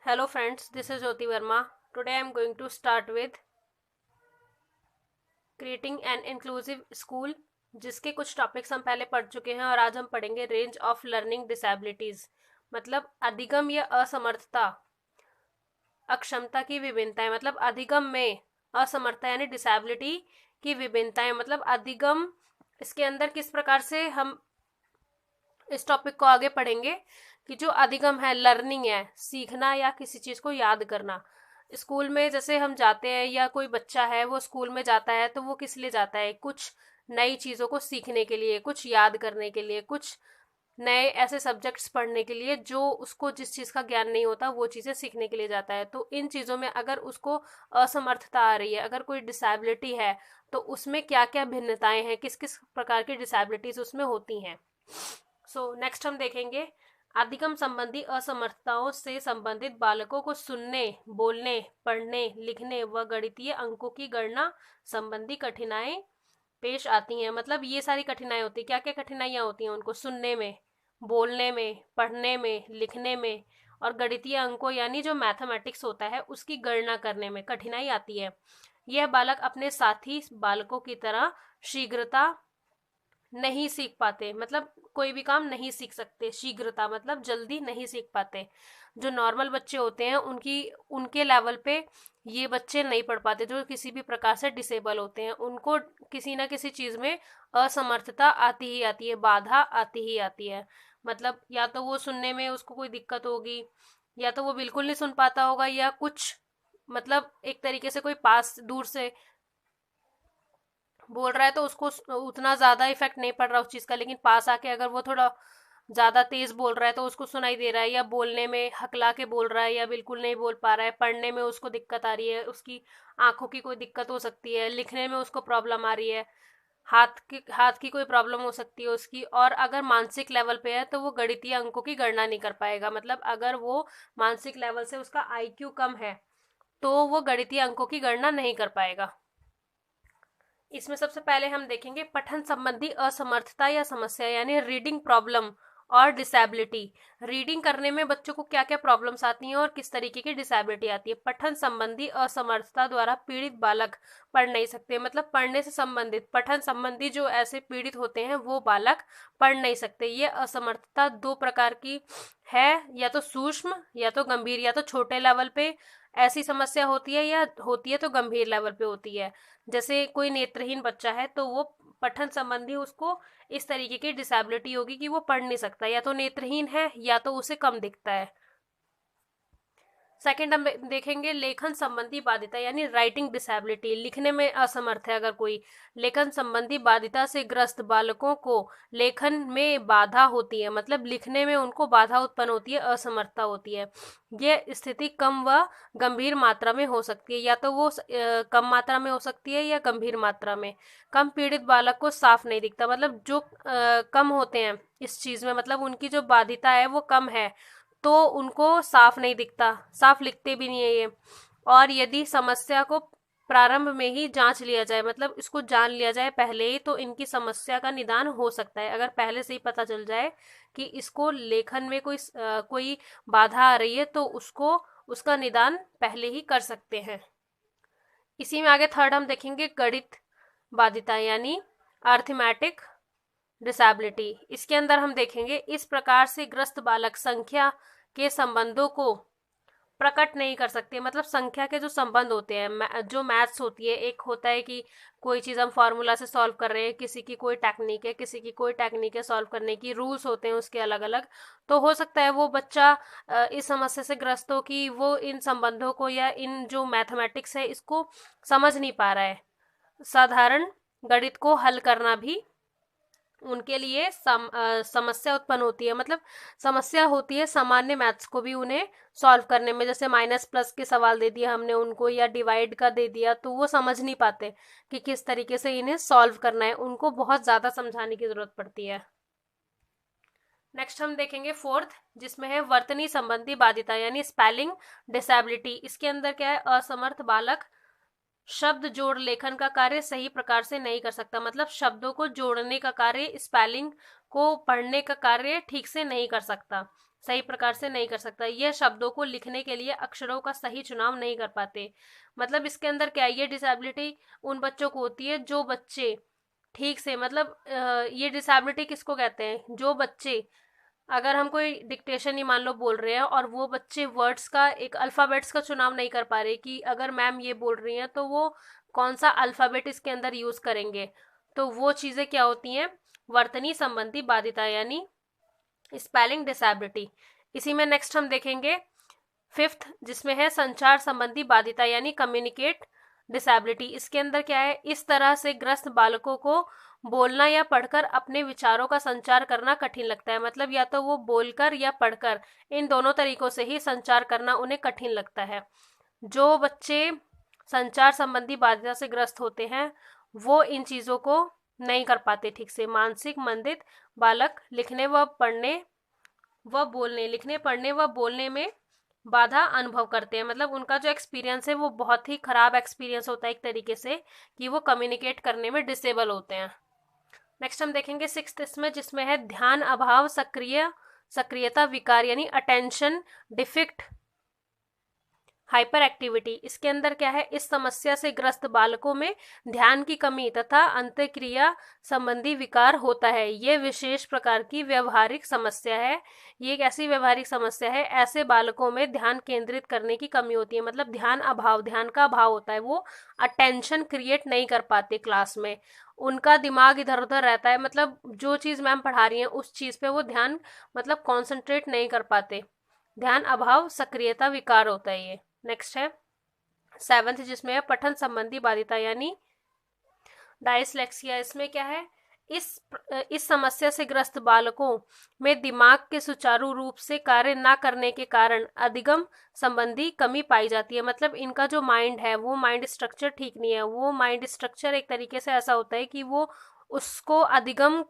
Hello friends, this is Jyoti Verma. Today I am going to start with creating an inclusive school, जिसके कुछ topics हम पहले पढ़ चुके हैं और आज हम पढ़ेंगे रेंज ऑफ लर्निंग डिसेबिलिटीज। मतलब अधिगम या असमर्थता, अक्षमता की विभिन्नताएं। मतलब अधिगम में असमर्थता यानी डिसेबिलिटी की विभिन्नताएं, मतलब अधिगम, इसके अंदर किस प्रकार से हम इस टॉपिक को आगे पढ़ेंगे कि जो अधिगम है, लर्निंग है, सीखना या किसी चीज को याद करना। स्कूल में जैसे हम जाते हैं या कोई बच्चा है वो स्कूल में जाता है तो वो किस लिए जाता है? कुछ नई चीजों को सीखने के लिए, कुछ याद करने के लिए, कुछ नए ऐसे सब्जेक्ट्स पढ़ने के लिए जो उसको जिस चीज का ज्ञान नहीं होता वो चीजें सीखने के लिए जाता है। तो इन चीजों में अगर उसको असमर्थता आ रही है, अगर कोई डिसेबिलिटी है, तो उसमें क्या क्या भिन्नताएं हैं, किस किस प्रकार की डिसेबिलिटीज उसमें होती हैं। सो नेक्स्ट हम देखेंगे अधिगम संबंधी असमर्थताओं से संबंधित बालकों को सुनने, बोलने, पढ़ने, लिखने व गणितीय अंकों की गणना संबंधी कठिनाई पेश आती हैं। मतलब ये सारी कठिनाई होती है। क्या क्या कठिनाइयां होती हैं उनको? सुनने में, बोलने में, पढ़ने में, लिखने में और गणितीय अंकों यानी जो मैथमेटिक्स होता है उसकी गणना करने में कठिनाई आती है। यह बालक अपने साथी बालकों की तरह शीघ्रता नहीं सीख पाते। मतलब कोई भी काम नहीं सीख सकते। शीघ्रता मतलब जल्दी नहीं सीख पाते। जो नॉर्मल बच्चे होते हैं उनके लेवल पे ये बच्चे नहीं पढ़ पाते। जो किसी भी प्रकार से डिसेबल होते हैं उनको किसी ना किसी चीज में असमर्थता आती ही आती है, बाधा आती ही आती है। मतलब या तो वो सुनने में उसको कोई दिक्कत होगी, या तो वो बिल्कुल नहीं सुन पाता होगा, या कुछ मतलब एक तरीके से कोई पास दूर से बोल रहा है तो उसको उतना ज्यादा इफेक्ट नहीं पड़ रहा उस चीज का, लेकिन पास आके अगर वो थोड़ा ज्यादा तेज बोल रहा है तो उसको सुनाई दे रहा है, या बोलने में हकला के बोल रहा है, या बिल्कुल नहीं बोल पा रहा है, पढ़ने में उसको दिक्कत आ रही है, उसकी आंखों की कोई दिक्कत हो सकती है, लिखने में उसको प्रॉब्लम आ रही है, हाथ की कोई प्रॉब्लम हो सकती है उसकी। और अगर मानसिक लेवल पे है तो वो गणितीय अंकों की गणना नहीं कर पाएगा। मतलब अगर वो मानसिक लेवल से उसका आईक्यू कम है तो वो गणितीय अंकों की गणना नहीं कर पाएगा। इसमें सबसे पहले हम देखेंगे पठन संबंधी असमर्थता या समस्या यानी रीडिंग प्रॉब्लम और डिसेबिलिटी। रीडिंग करने में बच्चों को क्या क्या प्रॉब्लम्स आती हैं और किस तरीके की डिसेबिलिटी आती है। पठन संबंधी असमर्थता द्वारा पीड़ित बालक पढ़ नहीं सकते। मतलब पढ़ने से संबंधित, पठन संबंधी जो ऐसे पीड़ित होते हैं वो बालक पढ़ नहीं सकते। ये असमर्थता दो प्रकार की है, या तो सूक्ष्म या तो गंभीर। या तो छोटे लेवल पे ऐसी समस्या होती है, या होती है तो गंभीर लेवल पे होती है। जैसे कोई नेत्रहीन बच्चा है तो वो पठन संबंधी उसको इस तरीके की डिसेबिलिटी होगी कि वो पढ़ नहीं सकता, या तो नेत्रहीन है या तो उसे कम दिखता है। सेकंड हम देखेंगे लेखन संबंधी बाधिता यानी राइटिंग डिसेबिलिटी। लिखने में असमर्थ है अगर कोई, लेखन संबंधी बाधिता से ग्रस्त बालकों को लेखन में बाधा होती है। मतलब लिखने में उनको बाधा उत्पन्न होती है, असमर्थता होती है। यह स्थिति कम व गंभीर मात्रा में हो सकती है। या तो वो कम मात्रा में हो सकती है या गंभीर मात्रा में। कम पीड़ित बालक को साफ नहीं दिखता। मतलब जो कम होते हैं इस चीज में, मतलब उनकी जो बाधिता है वो कम है तो उनको साफ नहीं दिखता, साफ लिखते भी नहीं है ये। और यदि समस्या को प्रारंभ में ही जांच लिया जाए, मतलब इसको जान लिया जाए पहले ही, तो इनकी समस्या का निदान हो सकता है। अगर पहले से ही पता चल जाए कि इसको लेखन में कोई बाधा आ रही है तो उसका निदान पहले ही कर सकते हैं। इसी में आगे थर्ड हम देखेंगे गणित बाधिता यानी अर्थमेटिक डिसेबिलिटी। इसके अंदर हम देखेंगे इस प्रकार से ग्रस्त बालक संख्या के संबंधों को प्रकट नहीं कर सकते। मतलब संख्या के जो संबंध होते हैं, जो मैथ्स होती है, एक होता है कि कोई चीज हम फॉर्मूला से सॉल्व कर रहे हैं, किसी की कोई टेक्निक है, किसी की कोई टेक्निक है सॉल्व करने की, रूल्स होते हैं उसके अलग अलग। तो हो सकता है वो बच्चा इस समस्या से ग्रस्त हो कि वो इन संबंधों को या इन जो मैथमेटिक्स है इसको समझ नहीं पा रहा है। साधारण गणित को हल करना भी उनके लिए समस्या उत्पन्न होती है। मतलब समस्या होती है सामान्य मैथ्स को भी उन्हें सॉल्व करने में। जैसे माइनस प्लस के सवाल दे दिया हमने उनको, या डिवाइड का दे दिया, तो वो समझ नहीं पाते कि किस तरीके से इन्हें सॉल्व करना है। उनको बहुत ज्यादा समझाने की जरूरत पड़ती है। नेक्स्ट हम देखेंगे फोर्थ, जिसमें है वर्तनी संबंधी बाधिता यानी स्पेलिंग डिसेबिलिटी। इसके अंदर क्या है? असमर्थ बालक शब्द जोड़ लेखन का कार्य सही प्रकार से नहीं कर सकता। मतलब शब्दों को जोड़ने का कार्य, स्पेलिंग को पढ़ने का कार्य ठीक से नहीं कर सकता। सही प्रकार से नहीं कर सकता। यह शब्दों को लिखने के लिए अक्षरों का सही चुनाव नहीं कर पाते। मतलब इसके अंदर क्या है, ये डिसेबिलिटी उन बच्चों को होती है जो बच्चे ठीक से, मतलब ये डिसेबिलिटी किसको कहते हैं, जो बच्चे, अगर हम कोई डिक्टेशन ही मान लो बोल रहे हैं और वो बच्चे वर्ड्स का, एक अल्फाबेट्स का चुनाव नहीं कर पा रहे कि अगर मैम ये बोल रही हैं तो वो कौन सा अल्फाबेट इसके अंदर यूज करेंगे, तो वो चीजें क्या होती हैं, वर्तनी संबंधी बाधिता यानी स्पेलिंग डिसेबिलिटी। इसी में नेक्स्ट हम देखेंगे फिफ्थ, जिसमें है संचार संबंधी बाधिता यानी कम्युनिकेट डिसेबिलिटी। इसके अंदर क्या है, इस तरह से ग्रस्त बालकों को बोलना या पढ़कर अपने विचारों का संचार करना कठिन लगता है। मतलब या तो वो बोलकर या पढ़कर, इन दोनों तरीकों से ही संचार करना उन्हें कठिन लगता है। जो बच्चे संचार संबंधी बाधिता से ग्रस्त होते हैं वो इन चीजों को नहीं कर पाते ठीक से। मानसिक मंदित बालक लिखने व बोलने में बाधा अनुभव करते हैं। मतलब उनका जो एक्सपीरियंस है वो बहुत ही खराब एक्सपीरियंस होता है एक तरीके से, कि वो कम्युनिकेट करने में डिसेबल होते हैं। नेक्स्ट हम देखेंगे सिक्स्थ इसमें, जिसमें है ध्यान अभाव सक्रियता विकार यानी अटेंशन डिफिक्ट हाइपर एक्टिविटी। इसके अंदर क्या है, इस समस्या से ग्रस्त बालकों में ध्यान की कमी तथा अंतःक्रिया संबंधी विकार होता है। ये विशेष प्रकार की व्यवहारिक समस्या है। ये एक ऐसी व्यवहारिक समस्या है, ऐसे बालकों में ध्यान केंद्रित करने की कमी होती है। मतलब ध्यान का अभाव होता है, वो अटेंशन क्रिएट नहीं कर पाते क्लास में, उनका दिमाग इधर उधर रहता है। मतलब जो चीज मैम पढ़ा रही है उस चीज पे वो ध्यान, मतलब कॉन्सेंट्रेट नहीं कर पाते। ध्यान अभाव सक्रियता विकार होता है ये। नेक्स्ट है सेवंथ, जिसमें है पठन संबंधी बाधिता यानी डायस्लेक्सिया। इसमें क्या है, इस समस्या से ग्रस्त बालकों में दिमाग के सुचारू रूप से कार्य न करने के कारण अधिगम संबंधी कमी पाई जाती है। मतलब इनका जो माइंड है वो माइंड स्ट्रक्चर ठीक नहीं है। वो माइंड स्ट्रक्चर एक तरीके से ऐसा होता है कि वो उसको अधिगम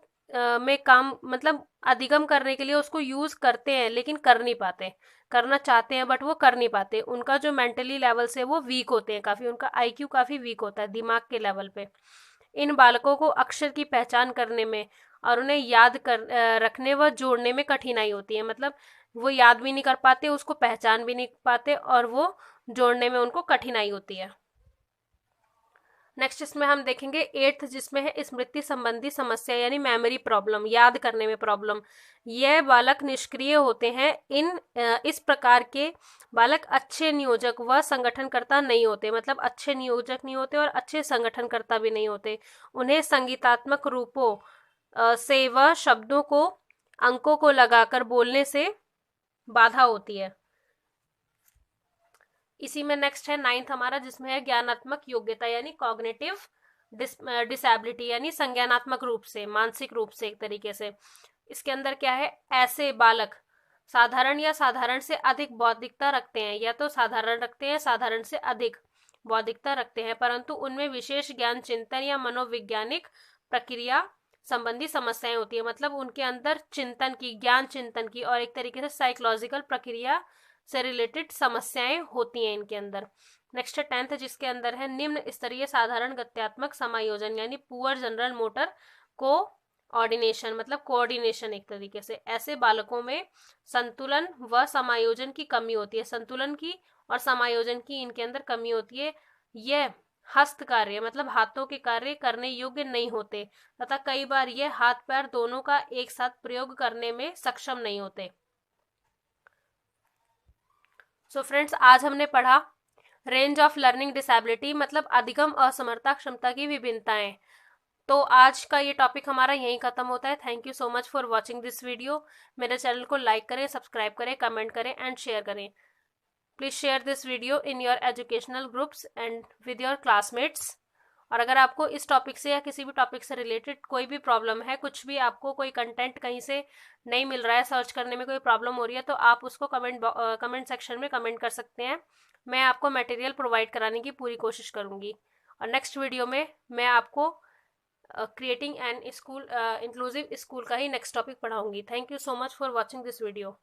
में काम, मतलब अधिगम करने के लिए उसको यूज करते हैं लेकिन कर नहीं पाते, करना चाहते हैं बट वो कर नहीं पाते। उनका जो मेंटली लेवल से वो वीक होते हैं काफी, उनका आईक्यू काफी वीक होता है दिमाग के लेवल पे। इन बालकों को अक्षर की पहचान करने में और उन्हें रखने व जोड़ने में कठिनाई होती है। मतलब वो याद भी नहीं कर पाते, उसको पहचान भी नहीं पाते और वो जोड़ने में उनको कठिनाई होती है। नेक्स्ट इसमें हम देखेंगे एट्थ, जिसमें है स्मृति संबंधी समस्या यानी मेमोरी प्रॉब्लम, याद करने में प्रॉब्लम। यह बालक निष्क्रिय होते हैं। इस प्रकार के बालक अच्छे नियोजक व संगठनकर्ता नहीं होते। मतलब अच्छे नियोजक नहीं होते और अच्छे संगठनकर्ता भी नहीं होते। उन्हें संगीतात्मक रूपों से व शब्दों को अंकों को लगाकर बोलने से बाधा होती है। इसी में नेक्स्ट है नाइन्थ हमारा, जिसमें है ज्ञानात्मक योग्यता यानी कॉग्निटिव डिसेबिलिटी यानी संज्ञानात्मक रूप से, मानसिक रूप से एक तरीके से। इसके अंदर क्या है, ऐसे बालक साधारण या साधारण से अधिक बौद्धिकता रखते हैं, या तो साधारण रखते हैं साधारण से अधिक बौद्धिकता रखते हैं, परंतु उनमें विशेष ज्ञान चिंतन या मनोवैज्ञानिक प्रक्रिया संबंधी समस्याएं होती है। मतलब उनके अंदर चिंतन की, ज्ञान चिंतन की और एक तरीके से साइकोलॉजिकल प्रक्रिया से रिलेटेड समस्याएं होती हैं इनके अंदर। नेक्स्ट है टेंथ, जिसके अंदर है निम्न स्तरीय साधारण गत्यात्मक समायोजन यानी पुअर जनरल मोटर को ऑर्डिनेशन, मतलब कोऑर्डिनेशन एक तरीके से। ऐसे बालकों में संतुलन व समायोजन की कमी होती है, संतुलन की और समायोजन की इनके अंदर कमी होती है। यह हस्त कार्य, मतलब हाथों के कार्य करने योग्य नहीं होते तथा कई बार यह हाथ पैर दोनों का एक साथ प्रयोग करने में सक्षम नहीं होते। सो फ्रेंड्स, आज हमने पढ़ा रेंज ऑफ लर्निंग डिसेबिलिटी, मतलब अधिगम असमर्था क्षमता की विभिन्नताएं। तो आज का ये टॉपिक हमारा यहीं खत्म होता है। Thank you so much for watching this video. मेरे चैनल को लाइक करें, सब्सक्राइब करें, कमेंट करें एंड शेयर करें। Please share this video in your educational groups and with your classmates. और अगर आपको इस टॉपिक से या किसी भी टॉपिक से रिलेटेड कोई भी प्रॉब्लम है, कुछ भी आपको कोई कंटेंट कहीं से नहीं मिल रहा है, सर्च करने में कोई प्रॉब्लम हो रही है, तो आप उसको कमेंट सेक्शन में कमेंट कर सकते हैं। मैं आपको मटेरियल प्रोवाइड कराने की पूरी कोशिश करूंगी। और नेक्स्ट वीडियो में मैं आपको creating an school inclusive school का ही नेक्स्ट टॉपिक पढ़ाऊंगी। Thank you so much for watching this video.